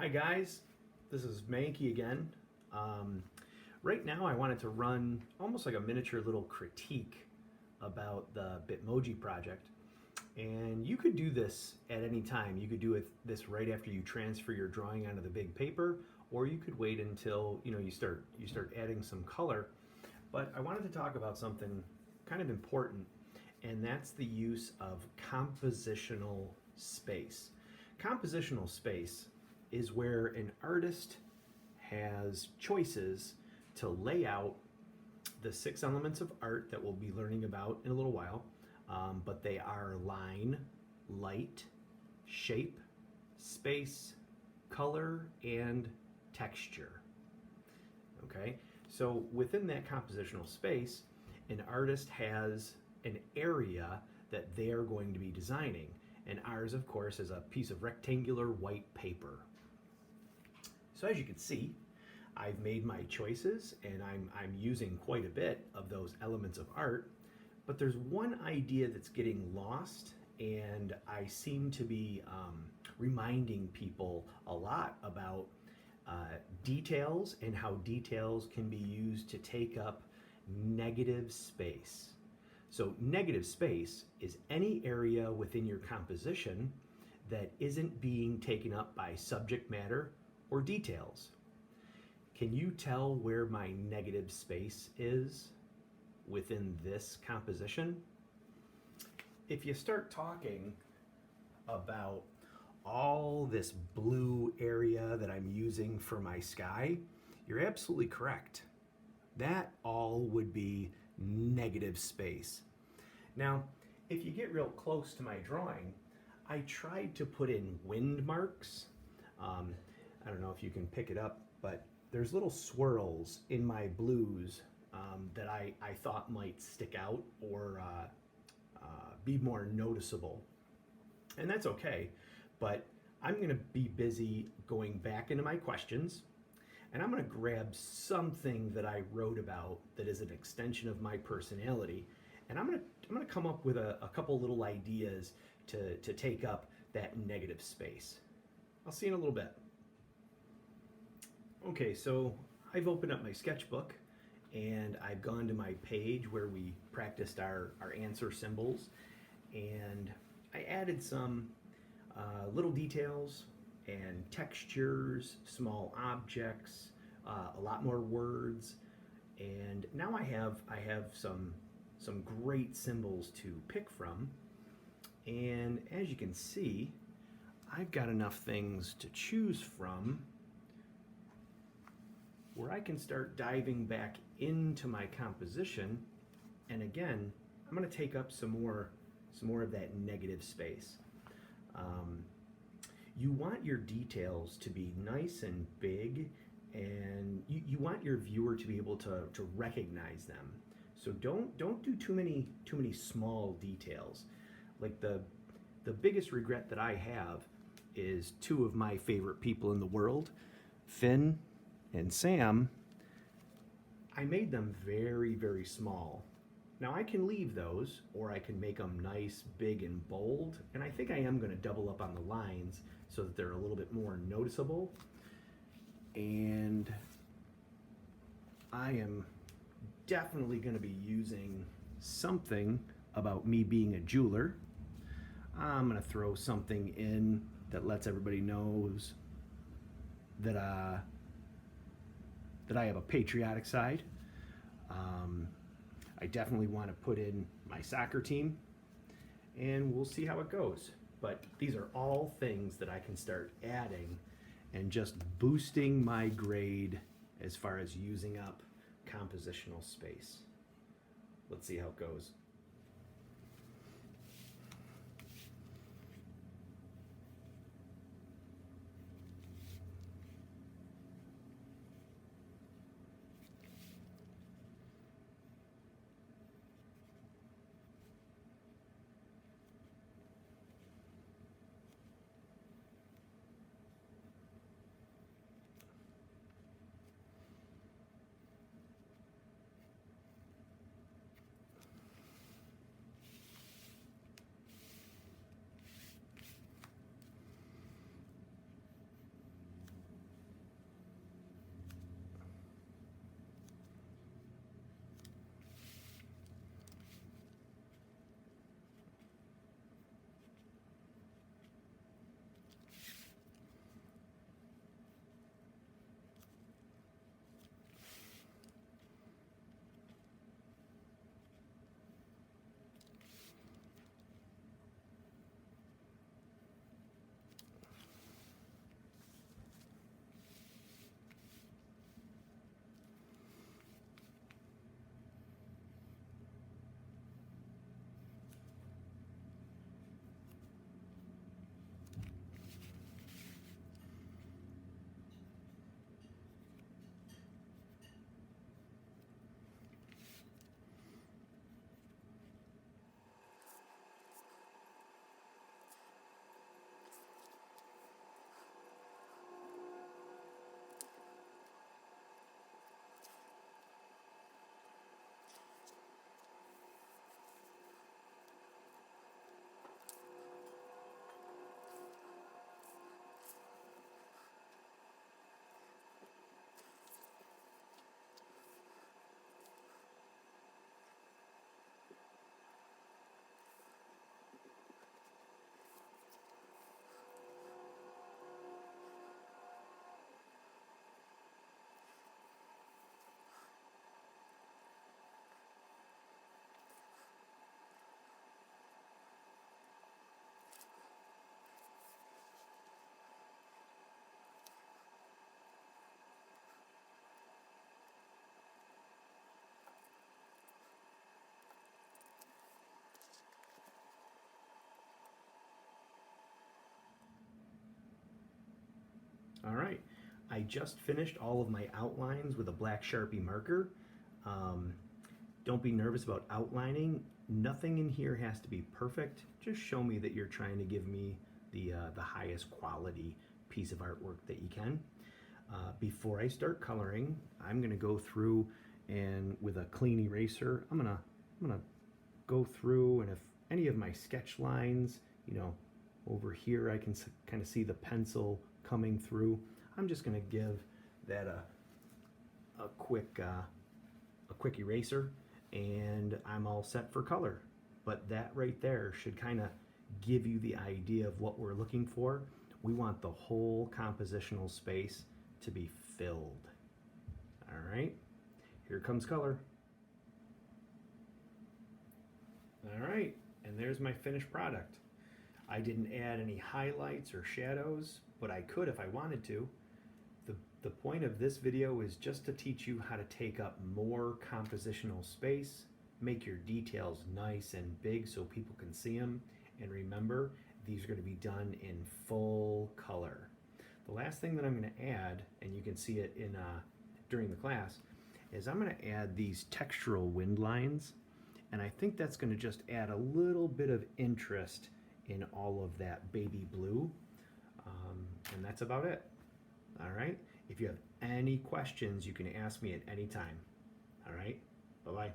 Hi guys, this is Mankey again. Um, right now I wanted to run almost like a miniature little critique about the Bitmoji project. And you could do this at any time. You could do this right after you transfer your drawing onto the big paper, or you could wait until you start adding some color. But I wanted to talk about something kind of important, and that's the use of compositional space. Compositional space is where an artist has choices to lay out the 6 elements of art that we'll be learning about in a little while. But they are line, light, shape, space, color, and texture. Okay, so within that compositional space, an artist has an area that they are going to be designing. And ours, of course, is a piece of rectangular white paper. So as you can see, I've made my choices and I'm using quite a bit of those elements of art, but there's one idea that's getting lost, and I seem to be reminding people a lot about details and how details can be used to take up negative space. So negative space is any area within your composition that isn't being taken up by subject matter or details. Can you tell where my negative space is within this composition? If you start talking about all this blue area that I'm using for my sky, you're absolutely correct. That all would be negative space. Now, if you get real close to my drawing, I tried to put in wind marks. I don't know if you can pick it up, but there's little swirls in my blues that I thought might stick out or be more noticeable. And that's okay, but I'm going to be busy going back into my questions, and I'm going to grab something that I wrote about that is an extension of my personality, and I'm going to come up with a couple little ideas to take up that negative space. I'll see you in a little bit. Okay, so I've opened up my sketchbook and I've gone to my page where we practiced our answer symbols, and I added some little details and textures, small objects, a lot more words, and now I have some great symbols to pick from. And as you can see, I've got enough things to choose from where I can start diving back into my composition. And again, I'm going to take up some more of that negative space. You want your details to be nice and big, and you want your viewer to be able to recognize them. So don't do too many small details. Like the biggest regret that I have is two of my favorite people in the world, Finn and Sam. I made them very, very small. Now I can leave those, or I can make them nice, big, and bold, and I think I am going to double up on the lines so that they're a little bit more noticeable. And I am definitely going to be using something about me being a jeweler. I'm going to throw something in that lets everybody knows that I have a patriotic side. I definitely want to put in my soccer team, and we'll see how it goes. But these are all things that I can start adding and just boosting my grade as far as using up compositional space. Let's see how it goes. All right, I just finished all of my outlines with a black Sharpie marker. Um, don't be nervous about outlining. Nothing in here has to be perfect. Just show me that you're trying to give me the highest quality piece of artwork that you can. Before I start coloring, I'm going to go through and with a clean eraser, I'm gonna go through, and if any of my sketch lines, you know, over here I can kind of see the pencil coming through. I'm just going to give that a quick eraser, and I'm all set for color. But that right there should kind of give you the idea of what we're looking for. We want the whole compositional space to be filled. All right, here comes color. All right, and there's my finished product. I didn't add any highlights or shadows, but I could if I wanted to. The point of this video is just to teach you how to take up more compositional space, make your details nice and big so people can see them, and remember, these are going to be done in full color. The last thing that I'm going to add, and you can see it in during the class, is I'm going to add these textural wind lines, and I think that's going to just add a little bit of interest in all of that baby blue, and that's about it. All right, if you have any questions, you can ask me at any time. All right, bye-bye.